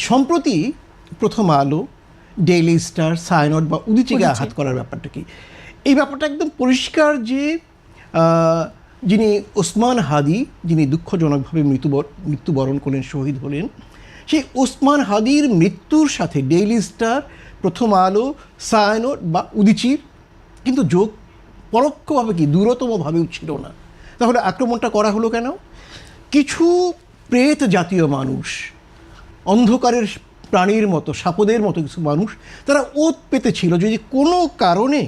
সম্প্রতি প্রথম আলো, ডেইলি স্টার, সায়নট বা উদীচীকে আঘাত করার ব্যাপারটা কি? এই ব্যাপারটা একদম পরিষ্কার যে যিনি ওসমান হাদি, যিনি দুঃখজনকভাবে মৃত্যুবরণ করলেন, শহীদ হলেন, সেই ওসমান হাদির মৃত্যুর সাথে ডেইলি স্টার, প্রথম আলো, সায়নট বা উদীচীর কিন্তু যোগ পরোক্ষভাবে কি দূরতমভাবেও ছিল না। তাহলে আক্রমণটা করা হলো কেন? কিছু প্রেত জাতীয় মানুষ, অন্ধকারের প্রাণীর মতো, সাপদের মতো কিছু মানুষ, তারা ওত পেতে ছিল যদি কোনো কারণে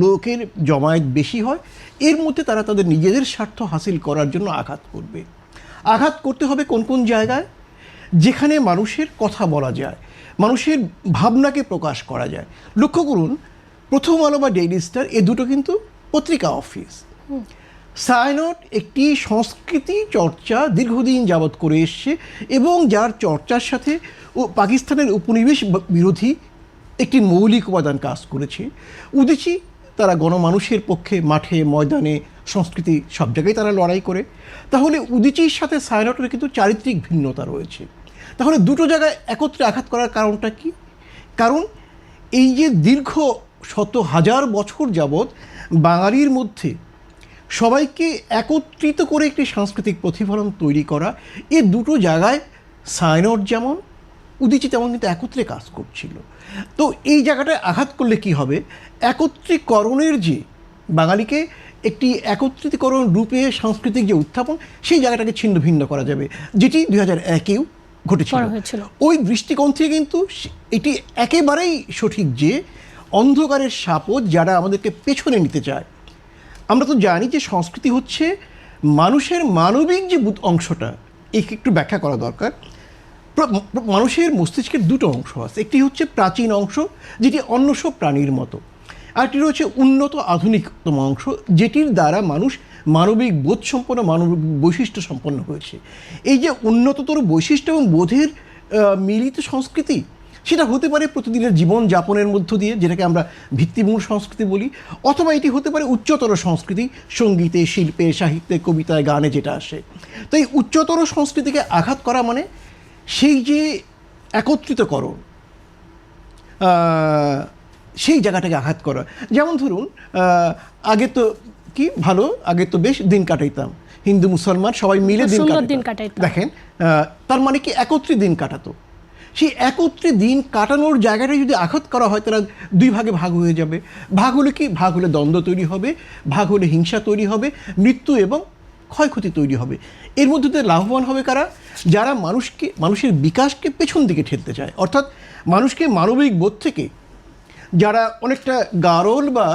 লোকের জমায়েত বেশি হয়, এর মধ্যে তারা তাদের নিজেদের স্বার্থ হাসিল করার জন্য আঘাত করবে। আঘাত করতে হবে কোন কোন জায়গায়? যেখানে মানুষের কথা বলা যায়, মানুষের ভাবনাকে প্রকাশ করা যায়। লক্ষ্য করুন, প্রথম আলো বা ডেইলি স্টার এ দুটো কিন্তু পত্রিকা অফিস। সায়নট একটি সংস্কৃতি চর্চা দীর্ঘদিন যাবৎ করে এসছে এবং যার চর্চার সাথে ও পাকিস্তানের উপনিবেশ বিরোধী একটি মৌলিক উপাদান কাজ করেছে। উদীচী তারা গণমানুষের পক্ষে মাঠে ময়দানে সংস্কৃতি সব জায়গায় তারা লড়াই করে। তাহলে উদীচীর সাথে সায়নটের কিন্তু চারিত্রিক ভিন্নতা রয়েছে। তাহলে দুটো জায়গায় একত্রে আঘাত করার কারণটা কি? কারণ এই যে দীর্ঘ শত হাজার বছর যাবৎ বাঙালির মধ্যে সবাইকে একত্রিত করে একটি সাংস্কৃতিক প্রতিফলন তৈরি করা, এ দুটো জায়গায় সায়নট যেমন উদীচী তেমন কিন্তু একত্রে কাজ করছিল। তো এই জায়গাটায় আঘাত করলে কি হবে? একত্রীকরণের যে বাঙালিকে একটি একত্রিতকরণ রূপে সাংস্কৃতিক যে উত্থাপন, সেই জায়গাটাকে ছিন্ন ভিন্ন করা যাবে, যেটি 2001-এও ঘটেছিল। ওই দৃষ্টিকোণ থেকে কিন্তু এটি একেবারেই সঠিক যে অন্ধকারের সাপদ যারা আমাদেরকে পেছনে নিতে চায়। আমরা তো জানি যে সংস্কৃতি হচ্ছে মানুষের মানবিক যে অংশটা, একে একটু ব্যাখ্যা করা দরকার। মানুষের মস্তিষ্কের দুটো অংশ আছে, একটি হচ্ছে প্রাচীন অংশ যেটি অন্য সব প্রাণীর মতো, আরেকটি রয়েছে উন্নত আধুনিকতম অংশ যেটির দ্বারা মানুষ মানবিক বোধ সম্পন্ন, মানবিক বৈশিষ্ট্য সম্পন্ন হয়েছে। এই যে উন্নততর বৈশিষ্ট্য এবং বোধের মিলিত সংস্কৃতি, সেটা হতে পারে প্রতিদিনের জীবনযাপনের মধ্য দিয়ে, যেটাকে আমরা ভিত্তিমূল সংস্কৃতি বলি, অথবা এটি হতে পারে উচ্চতর সংস্কৃতি, সঙ্গীতে, শিল্পে, সাহিত্যে, কবিতায়, গানে যেটা আসে। তো এই উচ্চতর সংস্কৃতিকে আঘাত করা মানে সেই যে একত্রিতকরণ, সেই জায়গাটাকে আঘাত করা। যেমন ধরুন, আগে তো কি ভালো, আগে তো বেশ দিন কাটাইতাম, হিন্দু মুসলমান সবাই মিলে দিন কাটাইতাম। দেখেন, তার মানে কি একত্রে দিন কাটাতো। সেই একত্রে দিন কাটানোর জায়গাটায় যদি আঘাত করা হয়, তারা দুই ভাগে ভাগ হয়ে যাবে। ভাগ হলে কি? ভাগ হলে দ্বন্দ্ব তৈরি হবে, ভাগ হলে হিংসা তৈরি হবে, মৃত্যু এবং ক্ষয়ক্ষতি তৈরি হবে। এর মধ্যে দিয়ে লাভবান হবে কারা? যারা মানুষের বিকাশকে পেছন দিকে ঠেলতে চায়, অর্থাৎ মানুষকে মানবিক বোধ থেকে যারা অনেকটা গারল বা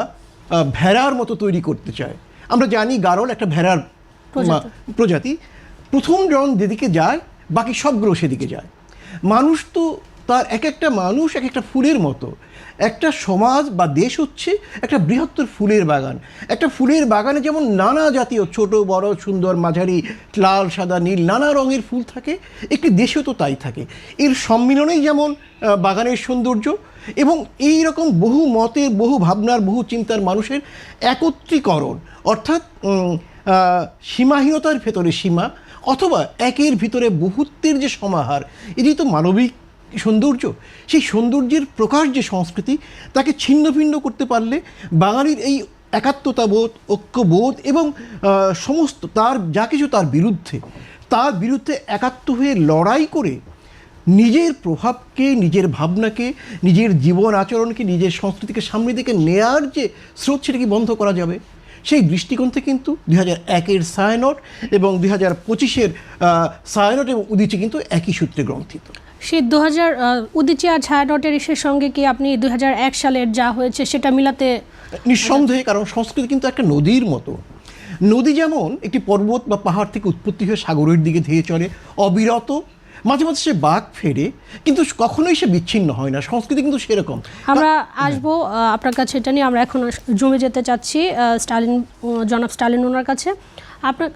ভেড়ার মতো তৈরি করতে চায়। আমরা জানি গারল একটা ভেড়ার প্রজাতি, প্রথম জন যেদিকে যায় বাকি সবগুলো সেদিকে যায়। মানুষ তো তার এক একটা মানুষ এক একটা ফুলের মতো। একটা সমাজ বা দেশ হচ্ছে একটা বৃহত্তর ফুলের বাগান। একটা ফুলের বাগানে যেমন নানা জাতীয় ছোট বড় সুন্দর মাঝারি লাল সাদা নীল নানা রঙের ফুল থাকে, একটি দেশেও তো তাই থাকে। এর সম্মিলনেই যেমন বাগানের সৌন্দর্য, এবং এই রকম বহু মতের, বহু ভাবনার, বহু চিন্তার মানুষের একত্রীকরণ, অর্থাৎ সীমাহীনতার ভেতরে সীমা, অথবা একের ভিতরে বহুত্বের যে সমাহার, এটি তো মানবিক সৌন্দর্য। সেই সৌন্দর্যের প্রকাশ যে সংস্কৃতি, তাকে ছিন্ন ভিন্ন করতে পারলে বাঙালির এই একাত্মতাবোধ, ঐক্যবোধ এবং সমস্ত তার যা কিছু তার বিরুদ্ধে একাত্ম হয়ে লড়াই করে নিজের প্রভাবকে, নিজের ভাবনাকে, নিজের জীবন আচরণকে, নিজের সংস্কৃতিকে সামনে দিকে নেয়ার যে স্রোত, সেটাকে বন্ধ করা যাবে। সেই দৃষ্টিকোণ থেকে কিন্তু 2001-এর সায়নট এবং 2025-এর সায়নট এবং উদীচী কিন্তু একই সূত্রে গ্রন্থিত। সেই উদীচী আর ছায়ানটের ইসের সঙ্গে কি আপনি 2001 সালের যা হয়েছে সেটা মিলাতে? নিঃসন্দেহে, কারণ সংস্কৃতি কিন্তু একটা নদীর মতো। নদী যেমন একটি পর্বত বা পাহাড় থেকে উৎপত্তি হয়ে সাগরের দিকে ধেয়ে চলে অবিরত, মাঝে মাঝে সে বাঁক ফেরে, কিন্তু কখনোই সে বিচ্ছিন্ন হয় না। সংস্কৃতি কিন্তু সেরকম। আমরা আসবো আপনার কাছে, এটা নিয়ে আমরা এখন জমে যেতে চাচ্ছি জনাব স্টালিন ওনার কাছে। আপনার